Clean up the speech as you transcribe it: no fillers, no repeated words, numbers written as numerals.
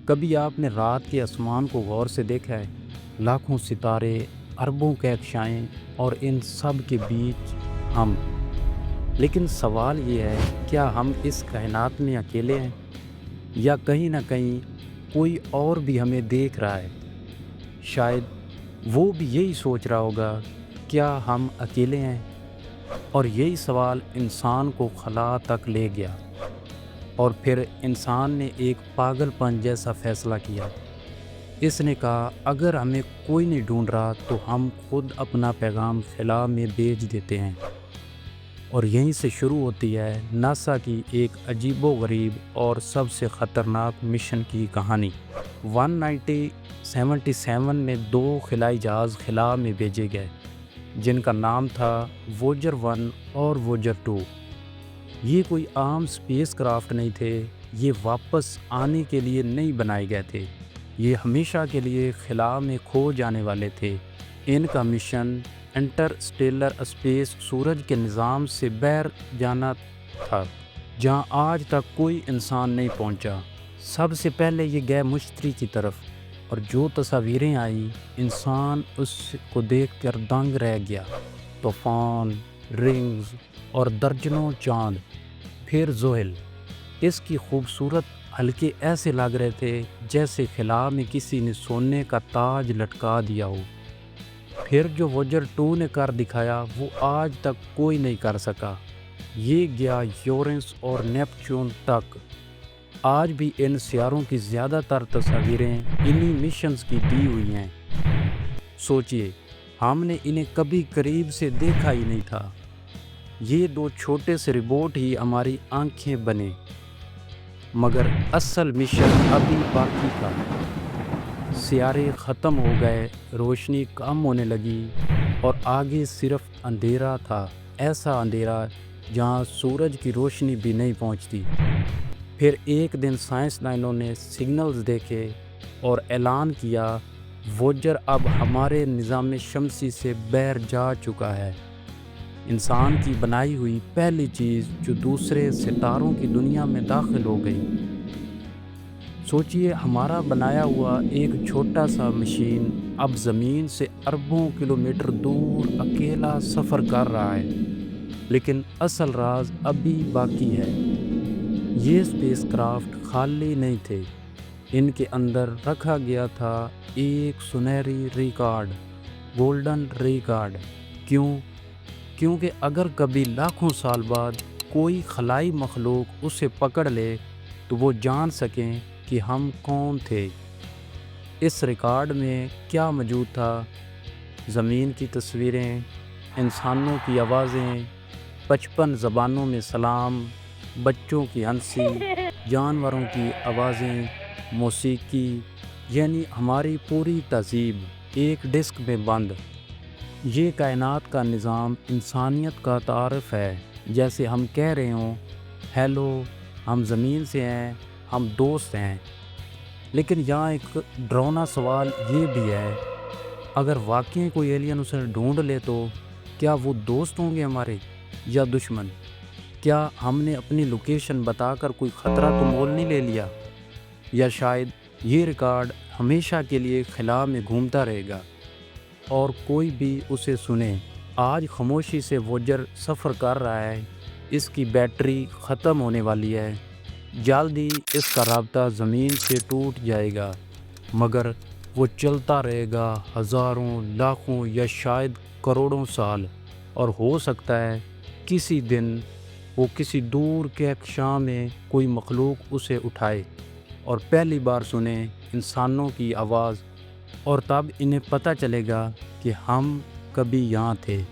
کبھی آپ نے رات کے آسمان کو غور سے دیکھا ہے؟ لاکھوں ستارے، اربوں کہکشائیں اور ان سب کے بیچ ہم۔ لیکن سوال یہ ہے، کیا ہم اس کائنات میں اکیلے ہیں؟ یا کہیں نہ کہیں کوئی اور بھی ہمیں دیکھ رہا ہے؟ شاید وہ بھی یہی سوچ رہا ہوگا، کیا ہم اکیلے ہیں؟ اور یہی سوال انسان کو خلا تک لے گیا، اور پھر انسان نے ایک پاگل پن جیسا فیصلہ کیا۔ اس نے کہا، اگر ہمیں کوئی نہیں ڈھونڈ رہا تو ہم خود اپنا پیغام خلا میں بھیج دیتے ہیں۔ اور یہیں سے شروع ہوتی ہے ناسا کی ایک عجیب و غریب اور سب سے خطرناک مشن کی کہانی۔ 1977 میں 2 خلائی جہاز خلا میں بھیجے گئے، جن کا نام تھا ووجر 1 اور ووجر 2۔ یہ کوئی عام اسپیس کرافٹ نہیں تھے، یہ واپس آنے کے لیے نہیں بنائے گئے تھے، یہ ہمیشہ کے لیے خلا میں کھو جانے والے تھے۔ ان کا مشن انٹر اسٹیلر اسپیس، سورج کے نظام سے باہر جانا تھا، جہاں آج تک کوئی انسان نہیں پہنچا۔ سب سے پہلے یہ گئے مشتری کی طرف، اور جو تصاویریں آئیں، انسان اس کو دیکھ کر دنگ رہ گیا۔ طوفان، رنگز اور درجنوں چاند۔ پھر زحل، اس کی خوبصورت حلقے ایسے لگ رہے تھے جیسے خلا میں کسی نے سونے کا تاج لٹکا دیا ہو۔ پھر جو ووجر 2 نے کر دکھایا وہ آج تک کوئی نہیں کر سکا۔ یہ گیا یورینس اور نیپچون تک۔ آج بھی ان سیاروں کی زیادہ تر تصاویریں انہی مشنز کی دی ہوئی ہیں۔ سوچئے، ہم نے انہیں کبھی قریب سے دیکھا ہی نہیں تھا۔ یہ 2 چھوٹے سے روبوٹ ہی ہماری آنکھیں بنے، مگر اصل مشن ابھی باقی تھا۔ سیارے ختم ہو گئے، روشنی کم ہونے لگی، اور آگے صرف اندھیرا تھا، ایسا اندھیرا جہاں سورج کی روشنی بھی نہیں پہنچتی۔ پھر ایک دن سائنسدانوں نے سگنلز دیکھے اور اعلان کیا، ووجر اب ہمارے نظام شمسی سے باہر جا چکا ہے۔ انسان کی بنائی ہوئی پہلی چیز جو دوسرے ستاروں کی دنیا میں داخل ہو گئی۔ سوچئے، ہمارا بنایا ہوا ایک چھوٹا سا مشین اب زمین سے اربوں کلومیٹر دور اکیلا سفر کر رہا ہے۔ لیکن اصل راز ابھی باقی ہے۔ یہ اسپیس کرافٹ خالی نہیں تھے، ان کے اندر رکھا گیا تھا ایک سنہری ریکارڈ، گولڈن ریکارڈ۔ کیونکہ اگر کبھی لاکھوں سال بعد کوئی خلائی مخلوق اسے پکڑ لے تو وہ جان سکیں کہ ہم کون تھے۔ اس ریکارڈ میں کیا موجود تھا؟ زمین کی تصویریں، انسانوں کی آوازیں، 55 زبانوں میں سلام، بچوں کی ہنسی، جانوروں کی آوازیں، موسیقی، یعنی ہماری پوری تہذیب ایک ڈسک میں بند۔ یہ کائنات کا نظام انسانیت کا تعارف ہے، جیسے ہم کہہ رہے ہوں، ہیلو، ہم زمین سے ہیں، ہم دوست ہیں۔ لیکن یہاں ایک ڈراؤنا سوال یہ بھی ہے، اگر واقعی کوئی ایلین اسے ڈھونڈ لے تو کیا وہ دوست ہوں گے ہمارے یا دشمن؟ کیا ہم نے اپنی لوکیشن بتا کر کوئی خطرہ تو مول نہیں لے لیا؟ یا شاید یہ ریکارڈ ہمیشہ کے لیے خلا میں گھومتا رہے گا اور کوئی بھی اسے سنے؟ آج خاموشی سے ووجر سفر کر رہا ہے، اس کی بیٹری ختم ہونے والی ہے، جلد ہی اس کا رابطہ زمین سے ٹوٹ جائے گا، مگر وہ چلتا رہے گا ہزاروں، لاکھوں یا شاید کروڑوں سال، اور ہو سکتا ہے کسی دن وہ کسی دور کہکشاں میں کوئی مخلوق اسے اٹھائے اور پہلی بار سنے انسانوں کی آواز، اور تب انہیں پتہ چلے گا کہ ہم کبھی یہاں تھے۔